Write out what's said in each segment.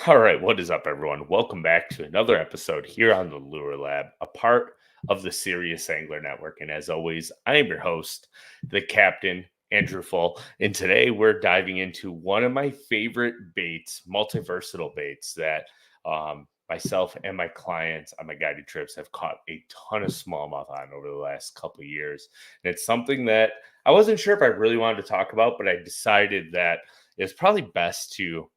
All right, what is up, everyone? Welcome back to another episode here on the Lure Lab, a part of the Serious Angler Network. And as always, I am your host, the Captain, Andrew Full. And today we're diving into one of my favorite baits, multiversatile baits that myself and my clients on my guided trips have caught a ton of smallmouth on over the last couple of years. And it's something that I wasn't sure if I really wanted to talk about, but I decided that it's probably best to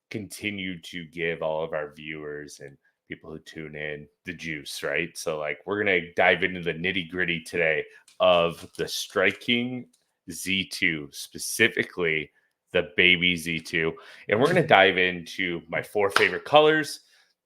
continue to give all of our viewers and people who tune in the juice, right? So, like, we're going to dive into the nitty gritty today of the Striking Z2, specifically the baby Z2. And we're going to dive into my four favorite colors,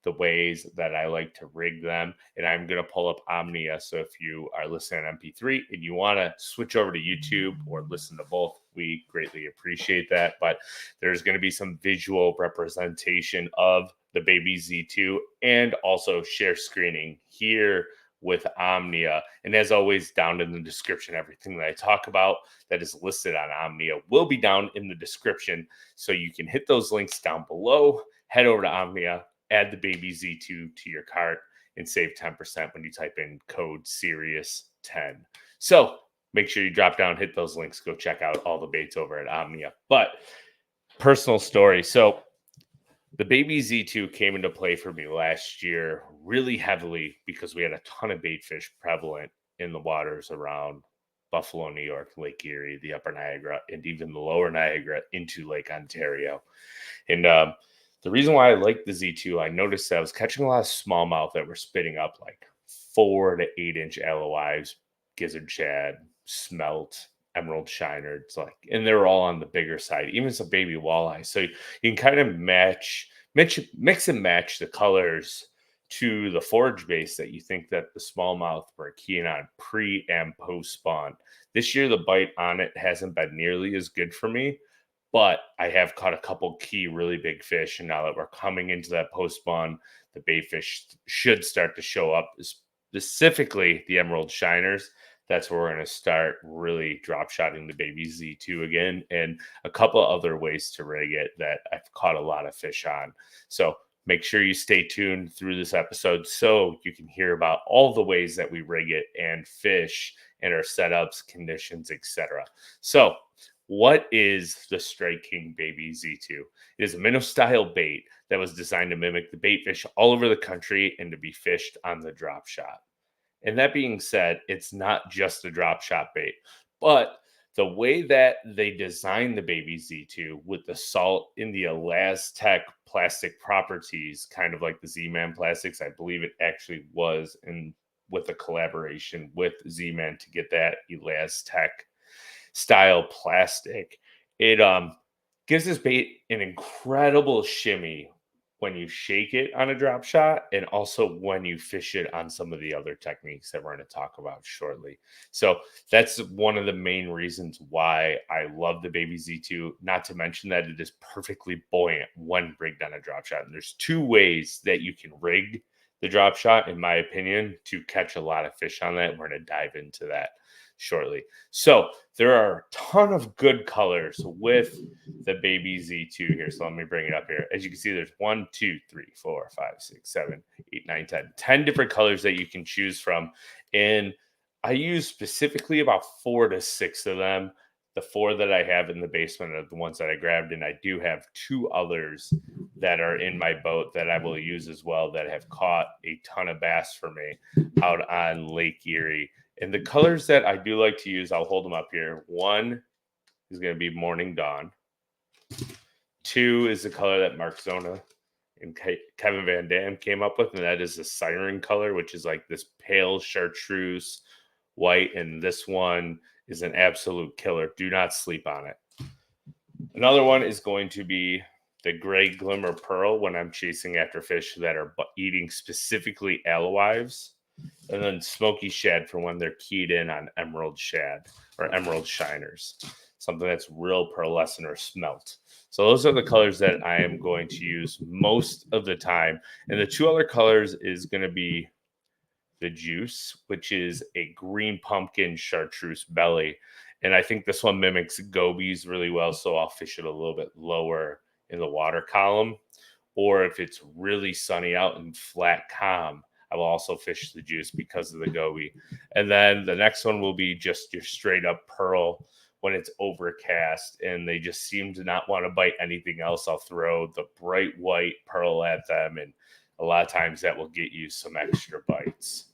the ways that I like to rig them. And I'm going to pull up Omnia. So if you are listening on MP3 and you want to switch over to YouTube or listen to both, we greatly appreciate that. But there's going to be some visual representation of the baby Z2 and also share screening here with Omnia. And as always, down in the description, everything that I talk about that is listed on Omnia will be down in the description. So you can hit those links down below, head over to Omnia, add the baby Z2 to your cart, and save 10% when you type in code SERIOUS10. So make sure you drop down, hit those links, go check out all the baits over at Omnia. But personal story. So the baby Z2 came into play for me last year really heavily because we had a ton of bait fish prevalent in the waters around Buffalo, New York, Lake Erie, the upper Niagara, and even the lower Niagara into Lake Ontario. And the reason why I like the Z2, I noticed that I was catching a lot of smallmouth that were spitting up like 4 to 8 inch aloe gizzard shad, smelt, emerald shiners, like, and they were all on the bigger side, even some baby walleye. So you can kind of mix and match the colors to the forage base that you think that the smallmouth were keying on pre and post spawn. This year, the bite on it hasn't been nearly as good for me, but I have caught a couple key really big fish. And now that we're coming into that post spawn, the bait fish should start to show up, specifically the emerald shiners. That's where we're going to start really drop shotting the baby Z2 again, and a couple other ways to rig it that I've caught a lot of fish on. So make sure you stay tuned through this episode so you can hear about all the ways that we rig it and fish and our setups, conditions, etc. So what is the Strike King Baby Z2? It is a minnow style bait that was designed to mimic the bait fish all over the country and to be fished on the drop shot. And that being said, it's not just a drop shot bait, but the way that they designed the baby Z2 with the salt in the Elastec plastic properties, kind of like the Z-Man plastics, I believe it actually was in with a collaboration with Z-Man to get that Elastec style plastic. It gives this bait an incredible shimmy when you shake it on a drop shot, and also when you fish it on some of the other techniques that we're going to talk about shortly. So that's one of the main reasons why I love the baby Z2, not to mention that it is perfectly buoyant when rigged on a drop shot. And there's two ways that you can rig the drop shot, in my opinion, to catch a lot of fish on that. We're going to dive into that shortly. So there are a ton of good colors with the baby Z2 here. So let me bring it up here. As you can see, there's 1, 2, 3, 4, 5, 6, 7, 8, 9, 10 different colors that you can choose from. And I use specifically about 4 to 6 of them. The 4 that I have in the basement are the ones that I grabbed, and I do have 2 others that are in my boat that I will use as well that have caught a ton of bass for me out on Lake Erie. And the colors that I do like to use, I'll hold them up here. 1 is going to be Morning Dawn. 2 is the color that Mark Zona and Kevin Van Dam came up with, and that is the Siren color, which is like this pale chartreuse white. And this one is an absolute killer. Do not sleep on it. Another one is going to be the Gray Glimmer Pearl when I'm chasing after fish that are eating specifically alewives. And then Smoky Shad for when they're keyed in on emerald shad or emerald shiners, something that's real pearlescent or smelt. So those are the colors that I am going to use most of the time. And the 2 other colors is going to be the Juice, which is a green pumpkin chartreuse belly. And I think this one mimics gobies really well, so I'll fish it a little bit lower in the water column. or if it's really sunny out and flat calm, I will also fish the juice because of the goby. And then the next one will be just your straight up pearl when it's overcast and they just seem to not want to bite anything else. I'll throw the bright white pearl at them, and a lot of times that will get you some extra bites.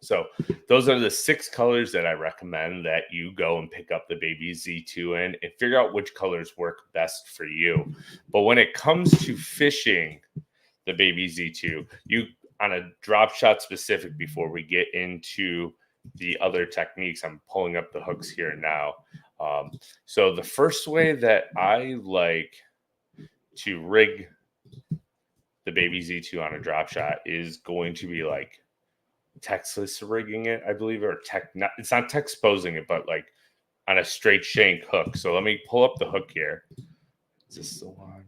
So those are the 6 colors that I recommend that you go and pick up the baby Z2 in and figure out which colors work best for you. But when it comes to fishing the baby Z2, you on a drop shot specific, before we get into the other techniques, I'm pulling up the hooks here now. So the first way that I like to rig the baby Z2 on a drop shot is going to be like Texas rigging it, I believe, or it's not texposing it, but like on a straight shank hook. So let me pull up the hook here. Is this the one?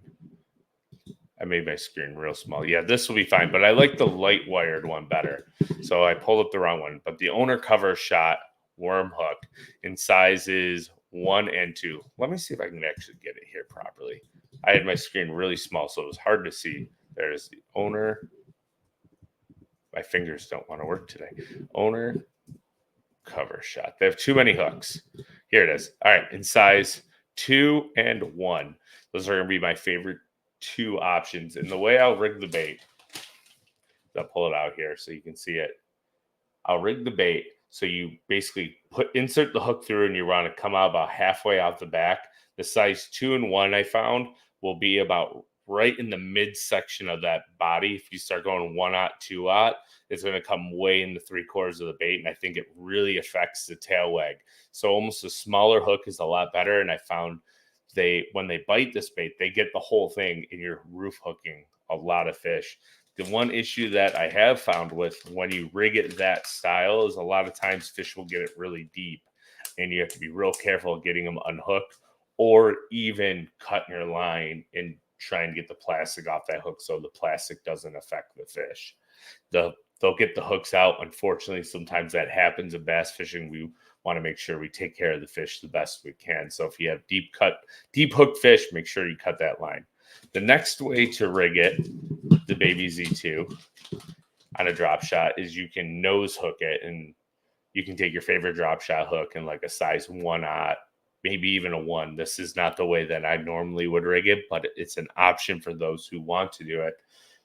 I made my screen real small. Yeah, this will be fine, but I like the light wired one better. So I pulled up the wrong one, but the owner cover shot worm hook in sizes 1 and 2. Let me see if I can actually get it here properly. I had my screen really small, so it was hard to see. There's the owner. My fingers don't want to work today. Owner cover shot. They have too many hooks. Here it is. All right, in size 2 and 1. Those are going to be my favorite 2 options. And the way I'll rig the bait, I'll pull it out here so you can see it. I'll rig the bait so you basically insert the hook through and you want to come out about halfway out the back. The size 2 and 1 I found will be about right in the midsection of that body. If you start going 1/0, 2/0, it's going to come way in the 3/4 of the bait, and I think it really affects the tail wag. So almost a smaller hook is a lot better, and I found when they bite this bait, they get the whole thing, and you're roof hooking a lot of fish. The one issue that I have found with when you rig it that style is a lot of times fish will get it really deep, and you have to be real careful getting them unhooked or even cutting your line and try and get the plastic off that hook so the plastic doesn't affect the fish. They'll get the hooks out. Unfortunately, sometimes that happens in bass fishing. We want to make sure we take care of the fish the best we can. So if you have deep hook fish, make sure you cut that line. The next way to rig it, the baby Z2 on a drop shot, is you can nose hook it, and you can take your favorite drop shot hook and like a size 1/0, maybe even a 1. This is not the way that I normally would rig it, but it's an option for those who want to do it.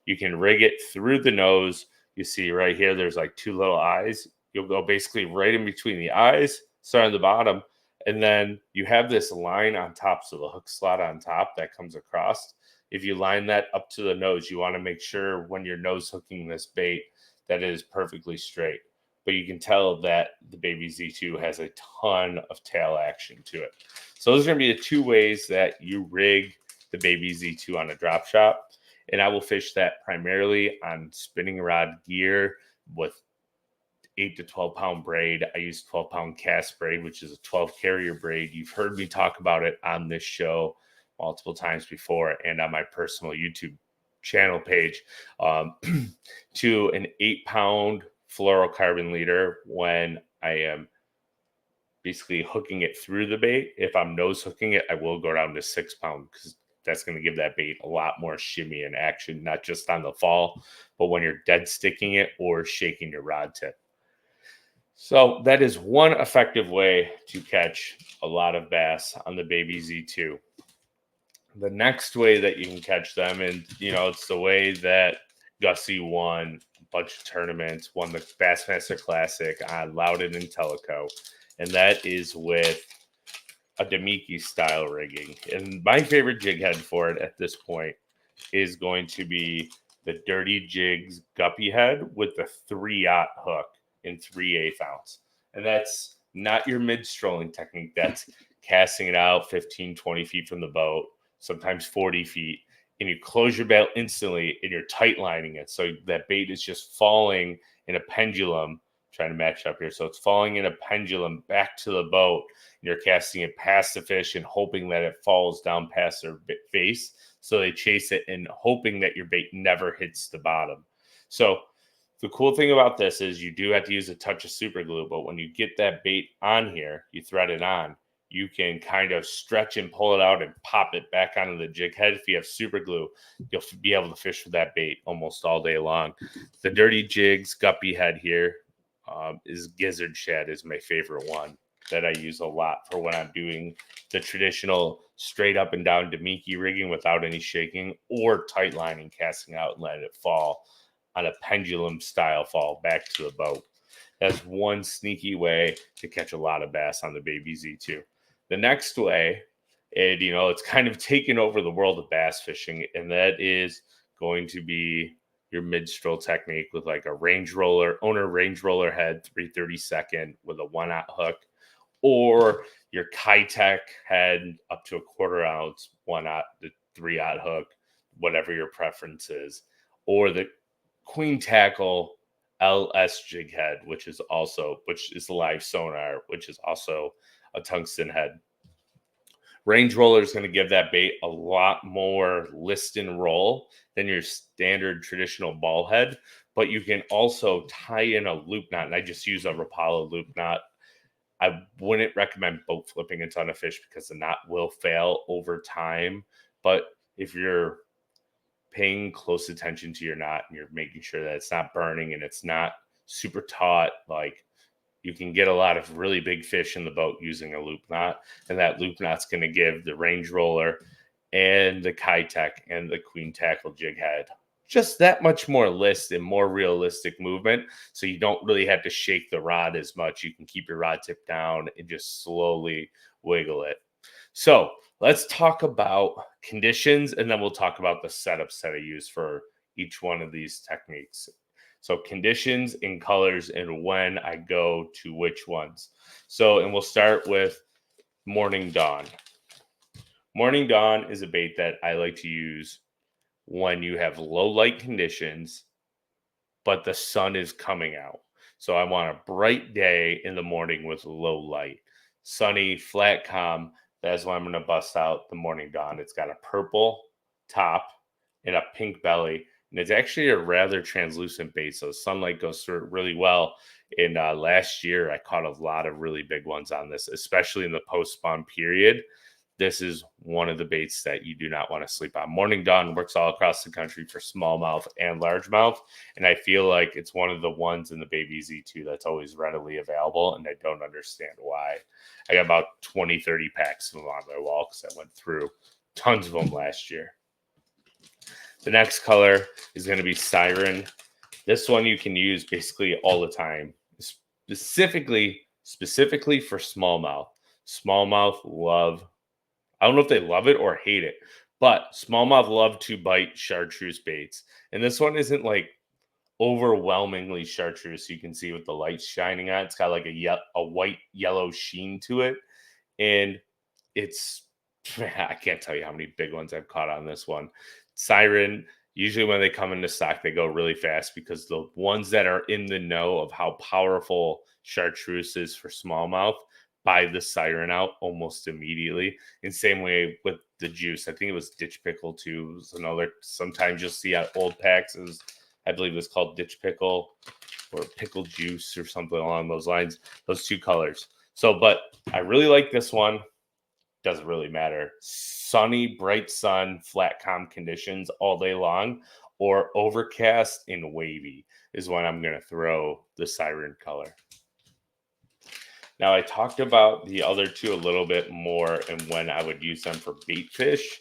You can rig it through the nose. You see right here, there's like 2 little eyes. You'll go basically right in between the eyes, start on the bottom, and then you have this line on top, so the hook slot on top that comes across. If you line that up to the nose, you want to make sure when you're nose hooking this bait that it is perfectly straight. But you can tell that the baby Z2 has a ton of tail action to it. So those are going to be the 2 ways that you rig the baby Z2 on a drop shot. And I will fish that primarily on spinning rod gear with 8 to 12 pound braid. I use 12 pound cast braid, which is a 12 carrier braid. You've heard me talk about it on this show multiple times before and on my personal YouTube channel page, to an 8 pound fluorocarbon leader when I am basically hooking it through the bait. If I'm nose hooking it, I will go down to 6 pound because that's going to give that bait a lot more shimmy and action, not just on the fall, but when you're dead sticking it or shaking your rod tip. So that is one effective way to catch a lot of bass on the baby Z2. The next way that you can catch them, and it's the way that Gussie won a bunch of tournaments, won the Bassmaster Classic on Loudon and Teleco, and that is with a Demiki style rigging. And my favorite jig head for it at this point is going to be the Dirty Jigs Guppy head with the 3/0 hook in 3/8 ounce. And that's not your mid-strolling technique. That's casting it out 15, 20 feet from the boat, sometimes 40 feet, and you close your bait instantly and you're tight lining it. So that bait is just falling in a pendulum, trying to match up here. So it's falling in a pendulum back to the boat. And you're casting it past the fish and hoping that it falls down past their face. So they chase it and hoping that your bait never hits the bottom. So the cool thing about this is you do have to use a touch of super glue, but when you get that bait on here, you thread it on, you can kind of stretch and pull it out and pop it back onto the jig head. If you have super glue, you'll be able to fish with that bait almost all day long. The Dirty Jigs guppy head here is gizzard shad is my favorite one that I use a lot for when I'm doing the traditional straight up and down Demiki rigging without any shaking, or tight lining, casting out and letting it fall on a pendulum style fall back to the boat. That's one sneaky way to catch a lot of bass on the Baby Z2. The next way, and it's kind of taken over the world of bass fishing, and that is going to be your mid-stroll technique with like a range roller head, 3/32 with a 1/0 hook, or your Kitech head up to a 1/4 ounce, 1/0 to 3/0 hook, whatever your preference is, or the Queen Tackle LS jig head, which is live sonar, which is also a tungsten head. Range roller is going to give that bait a lot more list and roll than your standard traditional ball head, but you can also tie in a loop knot, and I just use a Rapala loop knot. I wouldn't recommend boat flipping a ton of fish because the knot will fail over time, but if you're paying close attention to your knot and you're making sure that it's not burning and it's not super taut, like, you can get a lot of really big fish in the boat using a loop knot, and that loop knot's going to give the range roller and the Kitech and the Queen Tackle jig head just that much more list and more realistic movement. So you don't really have to shake the rod as much. You can keep your rod tip down and just slowly wiggle it. So let's talk about conditions, and then we'll talk about the setups that I use for each one of these techniques. So conditions and colors and when I go to which ones. And we'll start with Morning Dawn. Morning Dawn is a bait that I like to use when you have low light conditions, but the sun is coming out. So I want a bright day in the morning with low light. Sunny, flat, calm. That's why I'm going to bust out the Morning Dawn. It's got a purple top and a pink belly. And it's actually a rather translucent bait, so sunlight goes through it really well. And last year, I caught a lot of really big ones on this, especially in the post-spawn period. This is one of the baits that you do not want to sleep on. Morning Dawn works all across the country for smallmouth and largemouth, and I feel like it's one of the ones in the Baby Z2 that's always readily available, and I don't understand why. I got about 20, 30 packs of them on my wall because I went through tons of them last year. The next color is going to be Siren. This one you can use basically all the time, specifically for smallmouth. Smallmouth love, I don't know if they love it or hate it, but smallmouth love to bite chartreuse baits. And this one isn't like overwhelmingly chartreuse. You can see with the light shining on it. It's got like a white yellow sheen to it. And I can't tell you how many big ones I've caught on this one. Siren, usually when they come into stock, they go really fast because the ones that are in the know of how powerful chartreuse is for smallmouth buy the Siren out almost immediately. In same way with the juice. I think it was Ditch Pickle too. It was another, sometimes you'll see at old packs, I believe it's called Ditch Pickle or Pickle Juice or something along those lines. Those two colors. But I really like this one. Doesn't really matter. Sunny, bright sun, flat calm conditions all day long, or overcast and wavy is when I'm going to throw the Siren color. Now, I talked about the other two a little bit more and when I would use them for bait fish.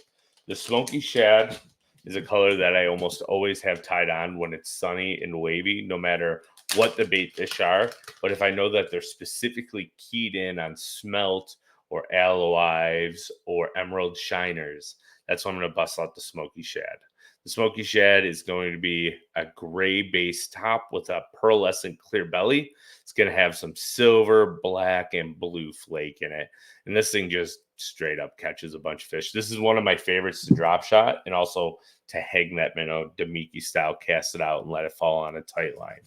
The Smoky Shad is a color that I almost always have tied on when it's sunny and wavy, no matter what the bait fish are. But if I know that they're specifically keyed in on smelt or alowives or emerald shiners, that's when I'm going to bust out the Smoky Shad. The Smoky Shad is going to be a gray base top with a pearlescent clear belly. It's going to have some silver, black, and blue flake in it. And this thing just straight up catches a bunch of fish. This is one of my favorites to drop shot and also to hang that minnow, Demiki style, cast it out and let it fall on a tight line.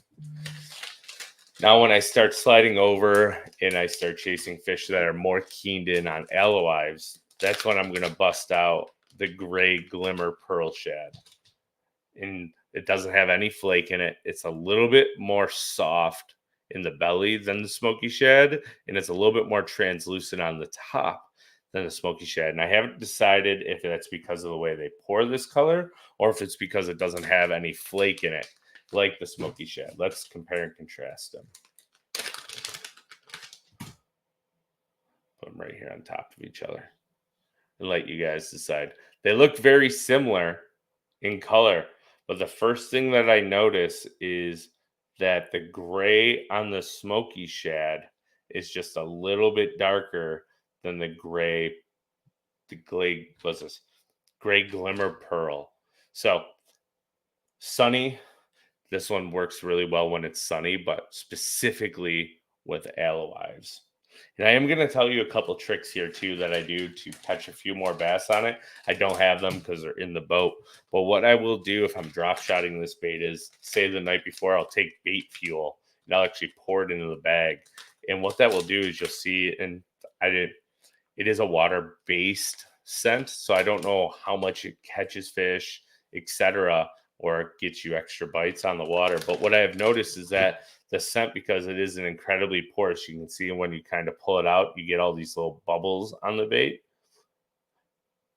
Now, when I start sliding over and I start chasing fish that are more keened in on alowives, that's when I'm going to bust out the gray glimmer pearl shad. And it doesn't have any flake in it. It's a little bit more soft in the belly than the smoky shad, and it's a little bit more translucent on the top than the smoky shad. And I haven't decided if that's because of the way they pour this color or if it's because it doesn't have any flake in it like the smoky shad. Let's compare and contrast them. Put them right here on top of each other and let you guys decide. They look very similar in color, but the first thing that I notice is that the gray on the smoky shad is just a little bit darker than the gray glimmer pearl. So sunny, this one works really well when it's sunny, but specifically with alewives. And I am going to tell you a couple tricks here too that I do to catch a few more bass on it. I don't have them because they're in the boat. But what I will do if I'm drop shotting this bait is, say the night before, I'll take bait fuel and I'll actually pour it into the bag. And what that will do is you'll see, and it is a water-based scent, so I don't know how much it catches fish, etc., or gets you extra bites on the water. But what I have noticed is that the scent, because it is an incredibly porous, you can see when you kind of pull it out, you get all these little bubbles on the bait.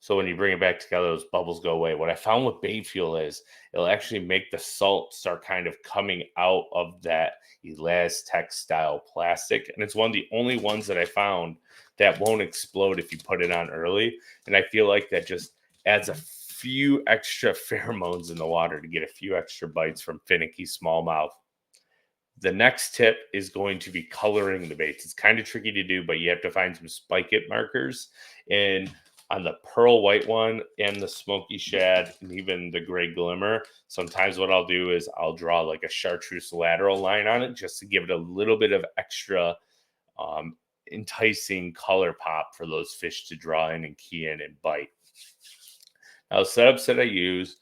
So when you bring it back together, those bubbles go away. What I found with bait fuel is it'll actually make the salt start kind of coming out of that Elastec style plastic. And it's one of the only ones that I found that won't explode if you put it on early. And I feel like that just adds a few extra pheromones in the water to get a few extra bites from finicky smallmouth. The next tip is going to be coloring the baits. It's kind of tricky to do, but you have to find some spike it markers. And on the pearl white one and the smoky shad and even the gray glimmer, sometimes what I'll do is I'll draw like a chartreuse lateral line on it just to give it a little bit of extra enticing color pop for those fish to draw in and key in and bite. Now, the setups that I use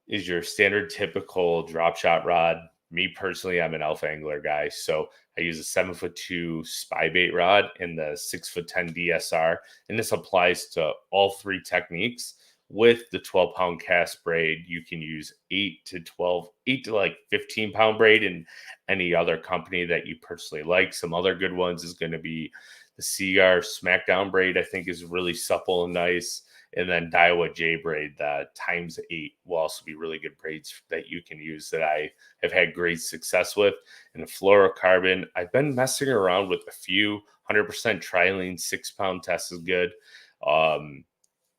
is your standard typical drop shot rod. Me personally, I'm an alpha angler guy, so I use a 7'2" spy bait rod and the 6'10" DSR, and this applies to all three techniques. With the 12-pound cast braid, you can use 8 to like 15-pound braid in any other company that you personally like. Some other good ones is going to be the Seagar Smackdown braid. I think is really supple and nice. And then Daiwa J braid, the ×8 will also be really good braids that you can use that I have had great success with. And the fluorocarbon, I've been messing around with a few. 100% trilene 6-pound test is good.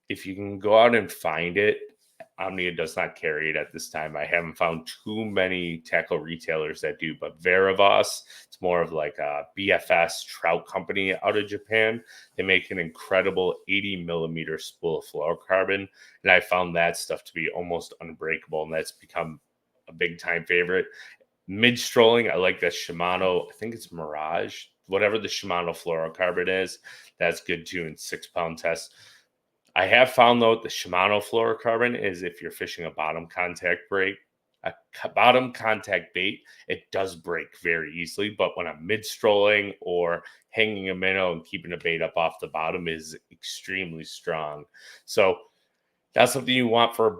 If you can go out and find it, Omnia does not carry it at this time. I haven't found too many tackle retailers that do, but Veravos, it's more of like a BFS trout company out of Japan. They make an incredible 80 millimeter spool of fluorocarbon, and I found that stuff to be almost unbreakable, and that's become a big time favorite. Mid strolling, I like that Shimano, I think it's Mirage, whatever the Shimano fluorocarbon is, that's good too in 6-pound tests. I have found, though, the Shimano fluorocarbon is if you're fishing a bottom contact bait, it does break very easily. But when I'm mid-strolling or hanging a minnow and keeping a bait up off the bottom is extremely strong. So that's something you want for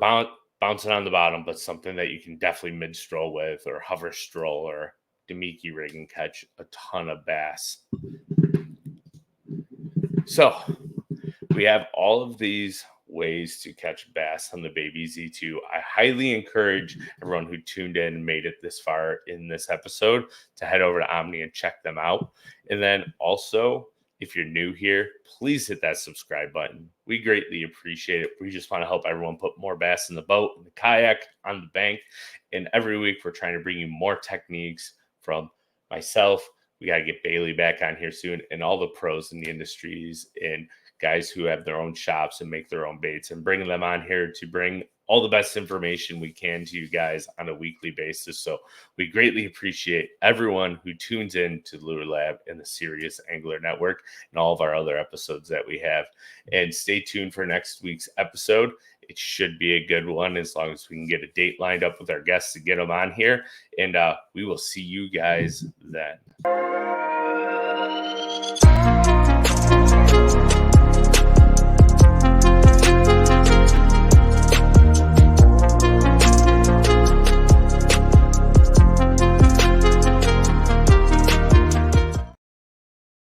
bouncing on the bottom, but something that you can definitely mid-stroll with or hover stroll or Demiki rig and catch a ton of bass. So we have all of these ways to catch bass on the Baby Z2. I highly encourage everyone who tuned in and made it this far in this episode to head over to Omni and check them out. And then also, if you're new here, please hit that subscribe button. We greatly appreciate it. We just want to help everyone put more bass in the boat, in the kayak, on the bank. And every week we're trying to bring you more techniques from myself. We got to get Bailey back on here soon, and all the pros in the industries and guys who have their own shops and make their own baits, and bringing them on here to bring all the best information we can to you guys on a weekly basis. So we greatly appreciate everyone who tunes in to Lure Lab and the Serious Angler Network and all of our other episodes that we have. And stay tuned for next week's episode. It should be a good one as long as we can get a date lined up with our guests to get them on here. And we will see you guys then.